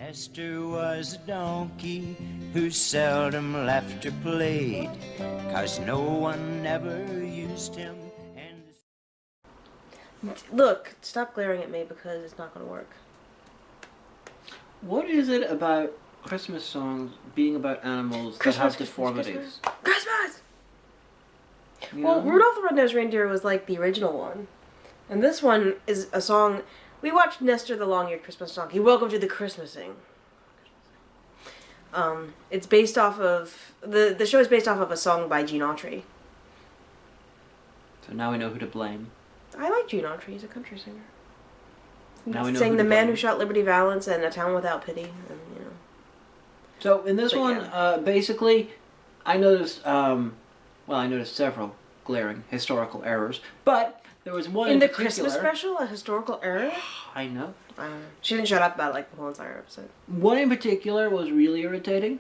Nestor was a donkey who seldom laughed or played, 'cause no one ever used him. Look, stop glaring at me because it's not going to work. What is it about Christmas songs being about animals that have deformities? Christmas! You Well, know? Rudolph the Red-Nosed Reindeer was like the original one. And this one is a song... We watched Nestor the Long-Eared Christmas Donkey. Welcome to the Christmasing. It's based off of... The show is based off of a song by Gene Autry. So now we know who to blame. I like Gene Autry. He's a country singer. Now we know sang who The to Man blame. Who Shot Liberty Valance and A Town Without Pity. And, you know. So in this one, basically, I noticed, I noticed several glaring historical errors, but there was one in the particular. Christmas special, a historical error? I know. She didn't shut up about it like the whole entire episode. One in particular was really irritating,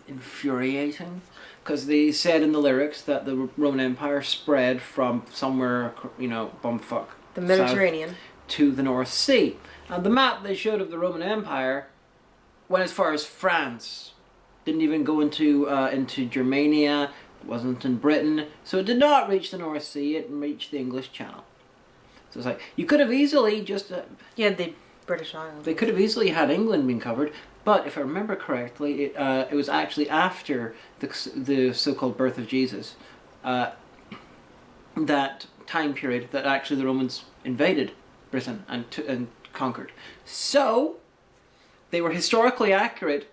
infuriating, because they said in the lyrics that the Roman Empire spread from somewhere, bumfuck, The Mediterranean. south to the North Sea. And the map they showed of the Roman Empire went as far as France. Didn't even go into Germania. It wasn't in Britain. So it did not reach the North Sea. It reached the English Channel. So it's like, you could have easily just... You had the British Isles. They could have easily had England being covered. But if I remember correctly, it was actually after the so-called birth of Jesus, that time period, that actually the Romans invaded Britain and conquered. So they were historically accurate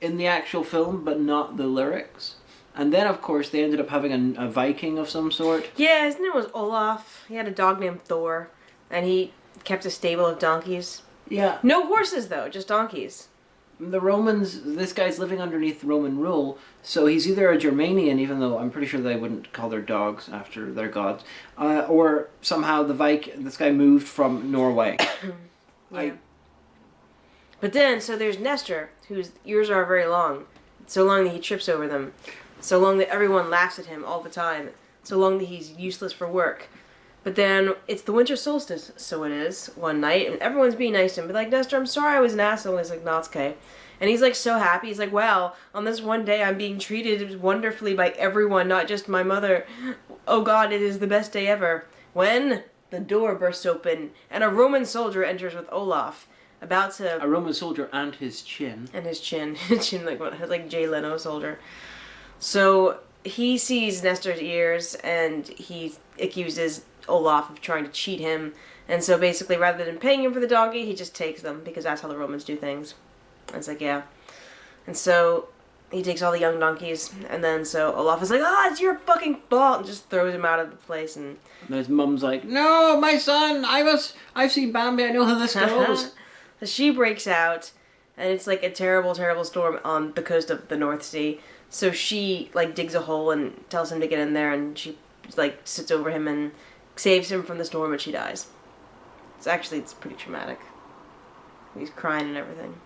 in the actual film, but not the lyrics. And then, of course, they ended up having a Viking of some sort. Yeah, his name was Olaf. He had a dog named Thor, and he kept a stable of donkeys. Yeah. No horses, though, just donkeys. The Romans, this guy's living underneath Roman rule, so he's either a Germanian, even though I'm pretty sure they wouldn't call their dogs after their gods, or somehow this guy moved from Norway. Yeah. But then, so there's Nestor, whose ears are very long, so long that he trips over them, so long that everyone laughs at him all the time, so long that he's useless for work. But then, it's the winter solstice, so it is, one night, and everyone's being nice to him. But like, Nestor, I'm sorry I was an asshole. And he's like, no, it's okay. And he's like so happy. He's like, wow, on this one day I'm being treated wonderfully by everyone, not just my mother. Oh God, it is the best day ever. When the door bursts open, and a Roman soldier enters with Olaf, about to... A Roman soldier and his chin. And his chin. His chin like Jay Leno soldier. So, he sees Nestor's ears, and he accuses Olaf of trying to cheat him, and so basically rather than paying him for the donkey, he just takes them, because that's how the Romans do things. And it's like, yeah. And so he takes all the young donkeys, and then so Olaf is like, it's your fucking fault, and just throws him out of the place. And his mum's like, no, my son, I've seen Bambi, I know how this goes. So she breaks out, and it's like a terrible, terrible storm on the coast of the North Sea. So she like digs a hole and tells him to get in there, and she like sits over him and saves him from the storm, and she dies. It's pretty traumatic. He's crying and everything.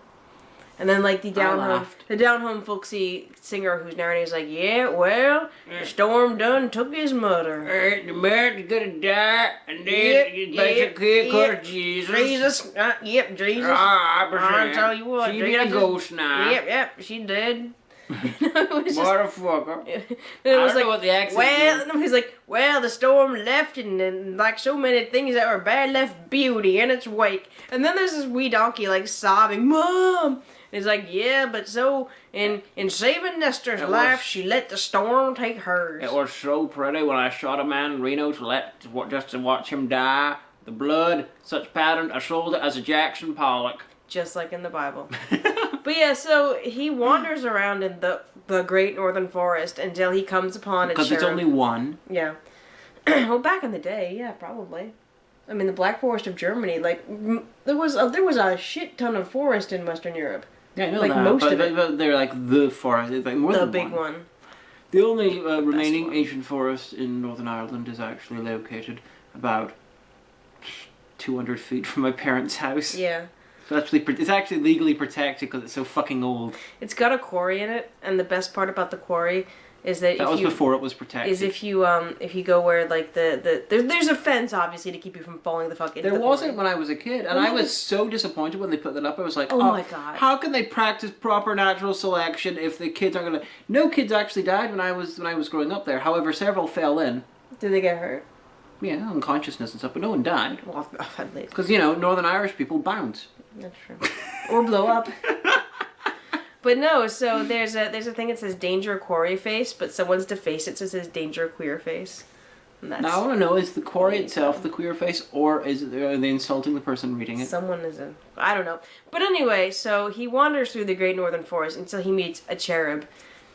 And then like the down home folksy singer who's narrating is like, yeah, well, the storm done took his mother. The man's gonna die, and then you better kick Jesus. Jesus, Jesus. I tell you what, she be a ghost now. Yep, she did. Motherfucker. It was like, what the accent well, is. and he's like, well, the storm left, and like so many things that were bad left beauty in its wake. And then there's this wee donkey like sobbing, Mom! And he's like, yeah, but so in saving Nestor's life, she let the storm take hers. It was so pretty when I shot a man in Reno just to watch him die. The blood, such pattern, I sold it as a Jackson Pollock. Just like in the Bible. But yeah, so he wanders around in the great northern forest until he comes upon a Because it's only one. Yeah. Well, back in the day, yeah, probably. I mean, the Black Forest of Germany, like, there was a shit ton of forest in Western Europe. Yeah, I know like that. Most of it. But they're like the forest. It's like more the than big one. The only remaining ancient forest in Northern Ireland is actually located about 200 feet from my parents' house. Yeah. So it's actually legally protected because it's so fucking old. It's got a quarry in it, and the best part about the quarry Is that was before it was protected. Is if you go where like there's a fence obviously to keep you from falling the fuck into There the wasn't quarry. when I was a kid, and I was so disappointed when they put that up. I was like, oh my god, how can they practice proper natural selection if the kids aren't gonna? No kids actually died when I was growing up there. However, several fell in. Did they get hurt? Yeah, unconsciousness and stuff, but no one died. Well, at least. Because Northern Irish people bounce. That's true. Or blow up. But no, so there's a thing that says danger quarry face, but someone's defaced it so it says danger queer face. And that's, Now I want to know, is the quarry itself the queer face, or are they insulting the person reading it? someone is I don't know. But anyway, so he wanders through the Great Northern Forest until he meets a cherub.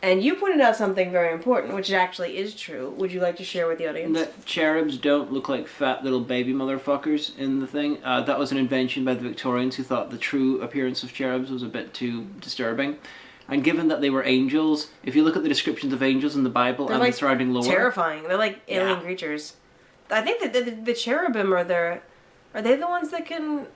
And you pointed out something very important, which actually is true. Would you like to share with the audience? That cherubs don't look like fat little baby motherfuckers in the thing. That was an invention by the Victorians who thought the true appearance of cherubs was a bit too disturbing. And given that they were angels, if you look at the descriptions of angels in the Bible and the surrounding lore... terrifying. They're like alien creatures. I think that the cherubim are they the ones that can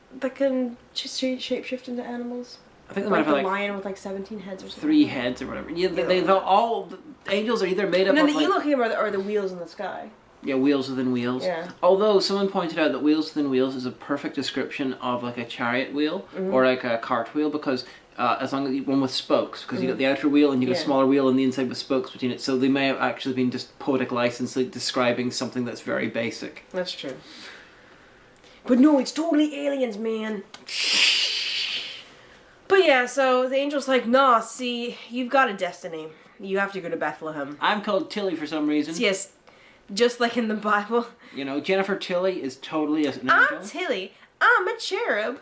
shapeshift into animals? I think they Like might the have lion with like 17 heads or something. 3 heads or whatever. Yeah, they've all... The angels are either made up And then of the Elohim are the wheels in the sky. Yeah, wheels within wheels. Yeah. Although someone pointed out that wheels within wheels is a perfect description of like a chariot wheel or like a cart wheel, because as long as one with spokes, because you got the outer wheel and you got a smaller wheel on the inside with spokes between it, so they may have actually been just poetic license, like describing something that's very basic. That's true. But no, it's totally aliens, man. But yeah, so the angel's like, nah, see, you've got a destiny. You have to go to Bethlehem. I'm called Tilly for some reason. Yes, just like in the Bible. Jennifer Tilly is totally an angel. I'm Tilly. I'm a cherub.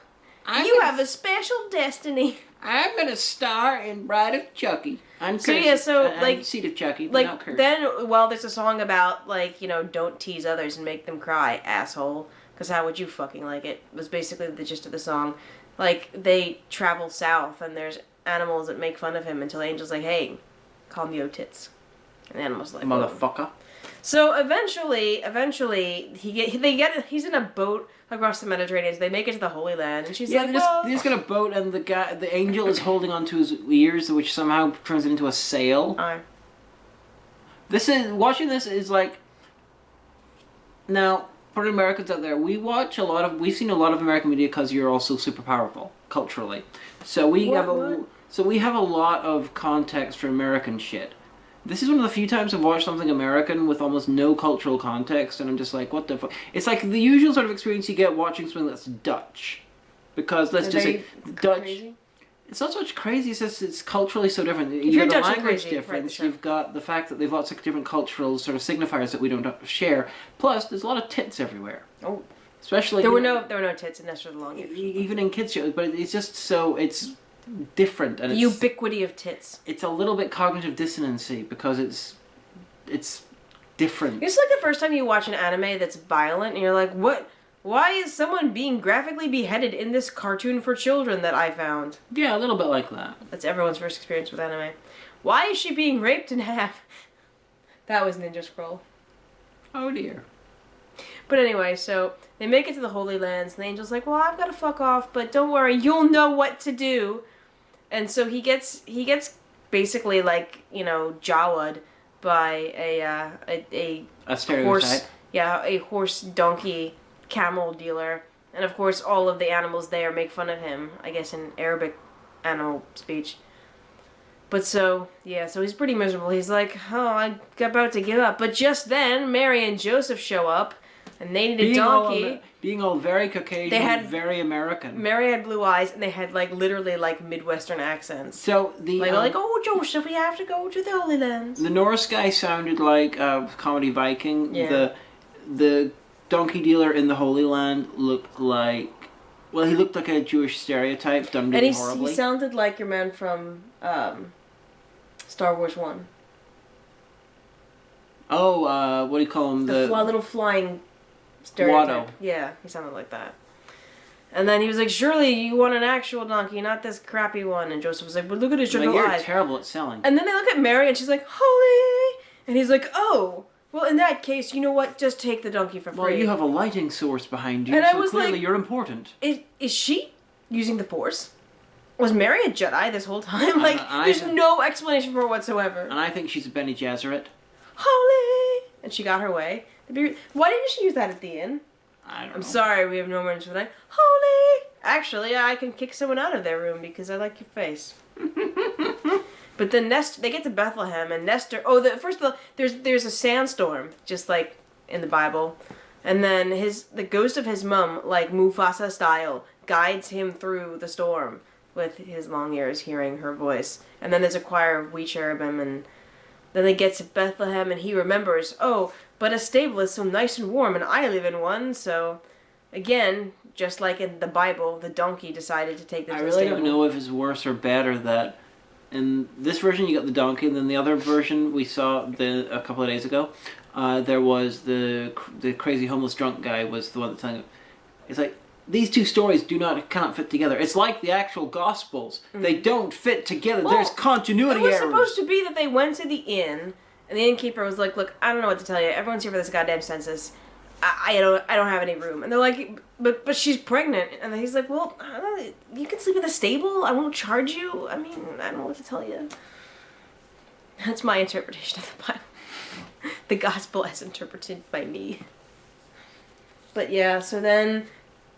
You have a special destiny. I'm gonna star in Bride of Chucky. And Seed of Chucky, but not Curse. Then, there's a song about, don't tease others and make them cry, asshole. Because how would you fucking like it? Was basically the gist of the song. Like, they travel south, and there's animals that make fun of him until the angel's like, hey, call me O-tits. And the animal's like, motherfucker. Whoa. So eventually, he's in a boat across the Mediterranean. So they make it to the Holy Land, and she's like, they're just got a boat, and the angel is holding onto his ears, which somehow turns it into a sail. Watching this is like, now, for the Americans out there, we've seen a lot of American media because you're also super powerful culturally. So we have a lot of context for American shit. This is one of the few times I've watched something American with almost no cultural context, and I'm just like, what the fuck? It's like the usual sort of experience you get watching something that's Dutch. Because let's just say Dutch. Crazy? It's not so much crazy, it's just it's culturally so different. You've got the language difference, you've got the fact that they've lots of different cultural sort of signifiers that we don't share. Plus, there's a lot of tits everywhere. Oh. Especially there were no tits in Nestor the Long. Even in kids shows, but it's just so it's different and the ubiquity of tits. It's a little bit cognitive dissonancy because it's different. It's like the first time you watch an anime that's violent and you're like, what? Why is someone being graphically beheaded in this cartoon for children that I found? Yeah, a little bit like that. That's everyone's first experience with anime. Why is she being raped in half? That was Ninja Scroll. Oh dear. But anyway, so they make it to the Holy Lands, and the angel's like, well, I've got to fuck off, but don't worry, you'll know what to do. And so he gets basically jawed by a horse, a horse donkey camel dealer, and of course all of the animals there make fun of him, I guess in Arabic animal speech. But so he's pretty miserable. He's like, oh, I'm about to give up. But just then, Mary and Joseph show up, and they need a donkey. Being all very Caucasian, very American. Mary had blue eyes, and they had literally Midwestern accents. So oh, Joseph, we have to go to the Holy Lands. The Norse guy sounded like a comedy Viking. Yeah. The donkey dealer in the Holy Land looked like... Well, he looked like a Jewish stereotype done really horribly. He sounded like your man from Star Wars 1. Oh, what do you call him? The little flying stereotype. Watto. Yeah, he sounded like that. And then he was like, surely you want an actual donkey, not this crappy one. And Joseph was like, but look at his gentle eyes. You're terrible at selling. And then they look at Mary, and she's like, holy! And he's like, oh... Well, in that case, you know what? Just take the donkey for free. Well, you have a lighting source behind you, and so clearly you're important. Is she using the Force? Was Mary a Jedi this whole time? Like, there's no explanation for it whatsoever. And I think she's a Bene Gesserit. Holy! And she got her way. Why didn't she use that at the end? I don't know. I'm sorry, we have no words for that. Holy! Actually, I can kick someone out of their room because I like your face. But then they get to Bethlehem, and Nestor... Oh, first of all, there's a sandstorm, just like in the Bible. And then the ghost of his mom, like Mufasa style, guides him through the storm with his long ears hearing her voice. And then there's a choir of wee cherubim, and then they get to Bethlehem, and he remembers, oh, but a stable is so nice and warm, and I live in one, so... Again, just like in the Bible, the donkey decided to take the stable. I really don't know if it's worse or better that in this version you got the donkey, and then the other version we saw a couple of days ago, there was the crazy homeless drunk guy was the one that's telling it. It's like, these two stories cannot fit together. It's like the actual Gospels. Mm-hmm. They don't fit together. Well, there's continuity errors. It was supposed to be that they went to the inn, and the innkeeper was like, look, I don't know what to tell you. Everyone's here for this goddamn census. I don't have any room. And they're like, but she's pregnant. And he's like, well, you can sleep in the stable. I won't charge you. I mean, I don't know what to tell you. That's my interpretation of the Bible. The gospel as interpreted by me. But yeah, so then,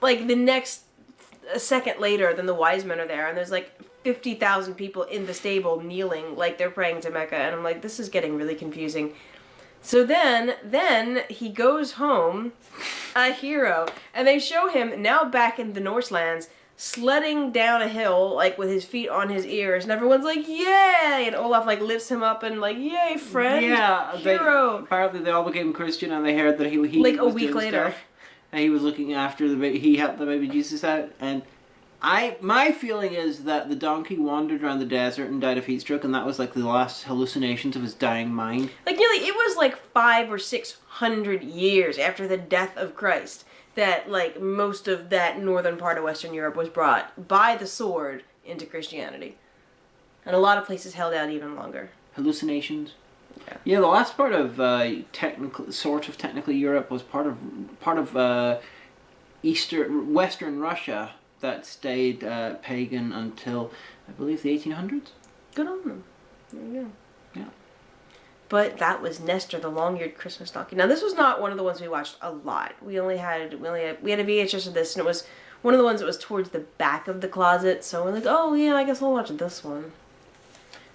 like, a second later, then the wise men are there. And there's like 50,000 people in the stable kneeling like they're praying to Mecca. And I'm like, this is getting really confusing. So then he goes home, a hero, and they show him now back in the Norselands, sledding down a hill, like with his feet on his ears, and everyone's like, yay! And Olaf like lifts him up and like, yay, friend, hero. Apparently they all became Christian, and they heard that he like was a week later, stuff, and he was looking after the baby. He helped the baby Jesus out, and my feeling is that the donkey wandered around the desert and died of heat stroke, and that was like the last hallucinations of his dying mind. Like nearly, it was like 500 or 600 years after the death of Christ that like most of that northern part of Western Europe was brought by the sword into Christianity, and a lot of places held out even longer. Hallucinations. Yeah, the last part of technically Europe was part of Western Russia. That stayed pagan until, I believe, the 1800s. Good on them. There you go. Yeah. But that was Nestor, the long-eared Christmas donkey. Now, this was not one of the ones we watched a lot. We had a VHS of this, and it was one of the ones that was towards the back of the closet. So we're like, oh yeah, I guess we'll watch this one.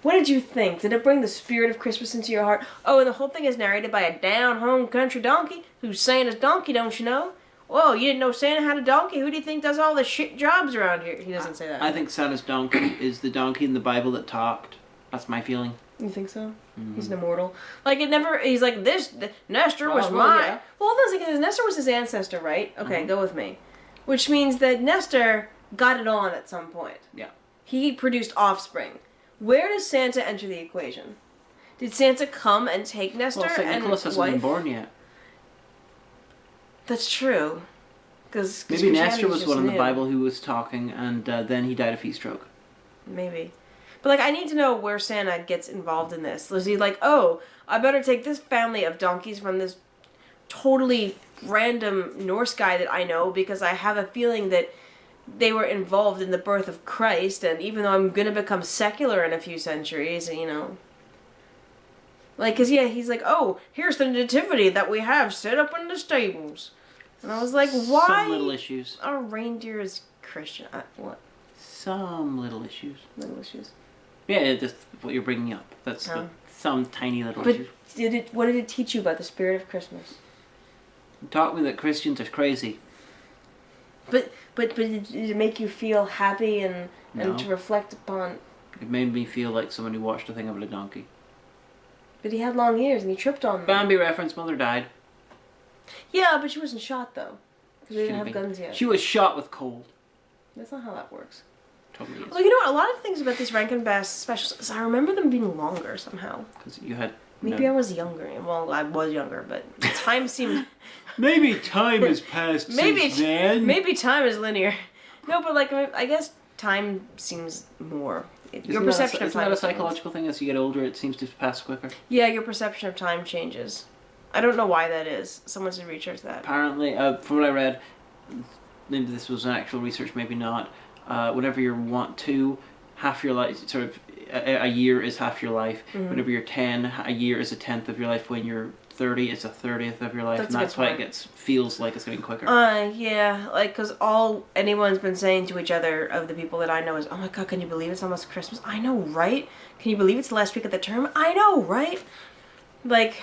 What did you think? Did it bring the spirit of Christmas into your heart? Oh, and the whole thing is narrated by a down-home country donkey who's Santa's donkey, don't you know? Whoa, you didn't know Santa had a donkey? Who do you think does all the shit jobs around here? He doesn't say that. I think Santa's donkey is the donkey in the Bible that talked. That's my feeling. You think so? Mm-hmm. He's an immortal. Like, he's like, Nestor was mine. Yeah. Well, hold on a second, Nestor was his ancestor, right? Okay, Go with me. Which means that Nestor got it on at some point. Yeah. He produced offspring. Where does Santa enter the equation? Did Santa come and take Nestor St. and Nicholas hasn't been born yet. That's true. Cause maybe Nestor was one in the Bible who was talking, and then he died of heat stroke. Maybe. But, like, I need to know where Santa gets involved in this. Was he like, oh, I better take this family of donkeys from this totally random Norse guy that I know because I have a feeling that they were involved in the birth of Christ, and even though I'm going to become secular in a few centuries, you know. Like, because, yeah, he's like, oh, here's the nativity that we have set up in the stables. And I was like, why? Some little issues. Are reindeers Christian? What? Some little issues. Little issues. Yeah, just what you're bringing up. That's some tiny little issues. What did it teach you about the spirit of Christmas? It taught me that Christians are crazy. But did it make you feel happy and to reflect upon? It made me feel like someone who watched a thing about a donkey. But he had long ears and he tripped on them. Bambi reference, mother died. Yeah, but she wasn't shot though. Because they didn't have guns yet. She was shot with cold. That's not how that works. Totally is. Well, you know what? A lot of things about these rankin-bass specials is I remember them being longer somehow. Because you had... Maybe I was younger. Well, I was younger, but time seemed... Maybe time has passed since then. Maybe time is linear. No, but like, I guess time seems more... Your perception of time... Isn't that a psychological thing? As you get older, it seems to pass quicker? Yeah, your perception of time changes. I don't know why that is. Someone should research that. Apparently, from what I read, maybe this was an actual research, maybe not. whenever you're 2, half your life, sort of, a year is half your life. Whenever you're 10, a year is a 10th of your life. When you're 30, it's a 30th of your life. That's why it feels like it's getting quicker. Yeah, like, because all anyone's been saying to each other of the people that I know is, oh my god, can you believe it's almost Christmas? I know, right? Can you believe it's the last week of the term? I know, right? Like,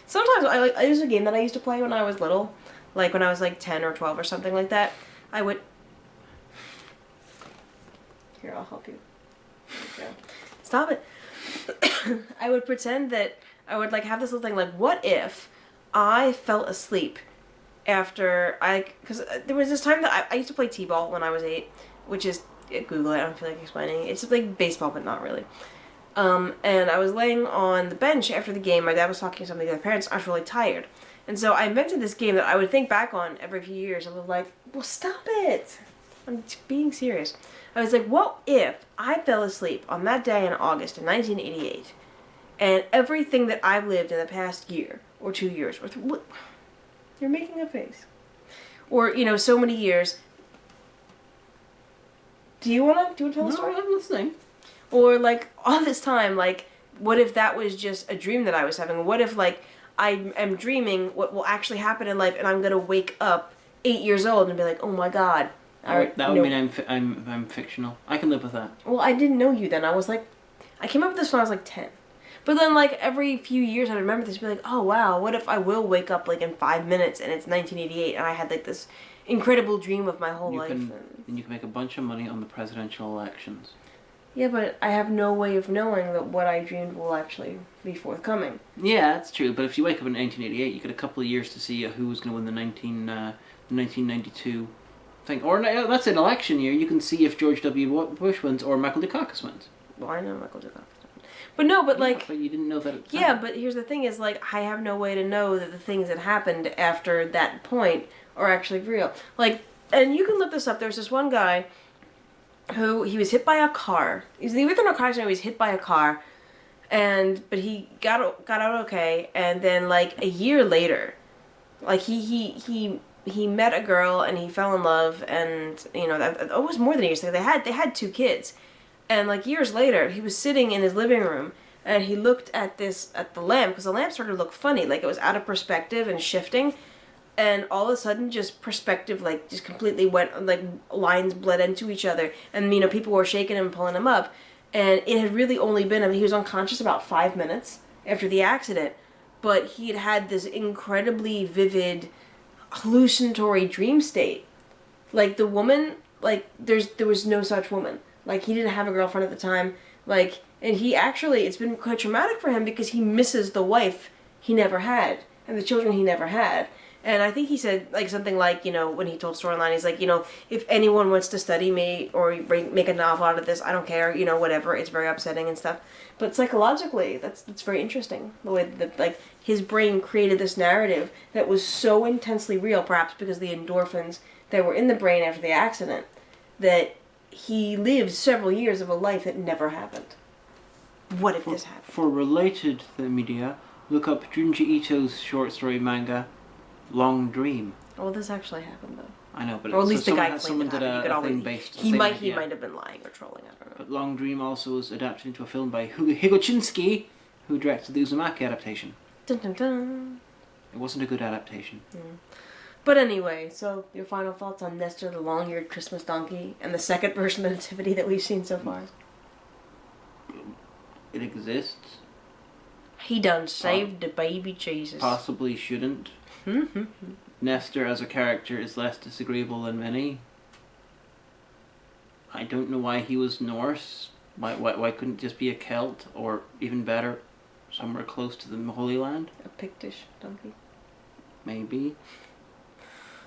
sometimes I use a game that I used to play when I was little, like when I was like 10 or 12 or something like that. I would... Here, I'll help you. There you go. Stop it. I would pretend that I would like have this little thing like, what if I fell asleep after because there was this time that I used to play t-ball when I was 8, which is, Google it, I don't feel like explaining. It's like baseball, but not really. And I was laying on the bench after the game. My dad was talking to some of the other parents. I was really tired. And so I invented this game that I would think back on every few years. I was like, well, stop it. I'm being serious. I was like, what if I fell asleep on that day in August in 1988, and everything that I've lived in the past year or 2 years, or what? You're making a face. Or, so many years. Do you want to tell a story? No, I'm listening. Or, like, all this time, like, what if that was just a dream that I was having? What if, like, I am dreaming what will actually happen in life, and I'm gonna wake up 8 years old and be like, oh my god. That would mean I'm fictional. I can live with that. Well, I didn't know you then. I was like, I came up with this when I was like 10. But then, like, every few years I'd remember this and be like, oh wow, what if I will wake up, like, in 5 minutes and it's 1988 and I had, like, this incredible dream of my whole life. And you can make a bunch of money on the presidential elections. Yeah, but I have no way of knowing that what I dreamed will actually be forthcoming. Yeah, that's true. But if you wake up in 1988, you get a couple of years to see who was going to win the 1992 thing. Or that's an election year. You can see if George W. Bush wins or Michael Dukakis wins. Well, I know Michael Dukakis. But no, but like... But you didn't know that... Yeah, but here's the thing is, like, I have no way to know that the things that happened after that point are actually real. Like, and you can look this up. There's this one guy who, he was hit by a car. He was either in a car accident or he was hit by a car. But he got out okay. And then, like, a year later, like, he met a girl and he fell in love. And, that it was more than a year. So they had 2 kids. And, like, years later, he was sitting in his living room, and he looked at the lamp, because the lamp started to look funny, like it was out of perspective and shifting, and all of a sudden, just perspective, like, just completely went, like, lines bled into each other, and, people were shaking him and pulling him up, and it had really only been, he was unconscious about 5 minutes after the accident, but he had had this incredibly vivid, hallucinatory dream state. Like, the woman, like, there was no such woman. Like, he didn't have a girlfriend at the time. Like, and he actually, it's been quite traumatic for him because he misses the wife he never had and the children he never had. And I think he said, like, something like, when he told Storyline, he's like, if anyone wants to study me or make a novel out of this, I don't care, whatever. It's very upsetting and stuff. But psychologically, that's very interesting. The way that, like, his brain created this narrative that was so intensely real, perhaps because of the endorphins that were in the brain after the accident, that he lived several years of a life that never happened. What if this happened? For related to the media, look up Junji Ito's short story manga, Long Dream. Well, this actually happened, though. I know, but or at least the guy claimed someone it did happened. a thing based. He might have been lying or trolling. I don't know. But Long Dream also was adapted into a film by Higoshinsky, who directed the Uzumaki adaptation. Dun, dun, dun. It wasn't a good adaptation. But anyway, so your final thoughts on Nestor, the long-eared Christmas donkey, and the second version of the Nativity that we've seen so far? It exists. He done saved the baby Jesus. Possibly shouldn't. Nestor as a character is less disagreeable than many. I don't know why he was Norse. Why couldn't it just be a Celt, or even better, somewhere close to the Holy Land? A Pictish donkey. Maybe.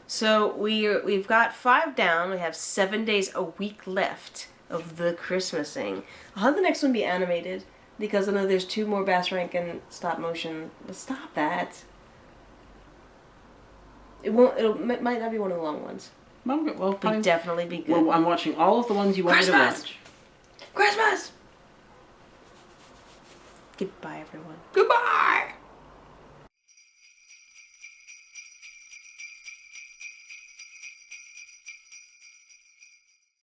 So we've got 5 down. We have 7 days a week left of the Christmasing. I'll have the next one be animated because I know there's 2 more Bass Rankin stop motion. But stop that. It might not be one of the long ones. Well, but definitely be good. Well, I'm watching all of the ones you wanted to watch. Christmas! Goodbye, everyone. Goodbye!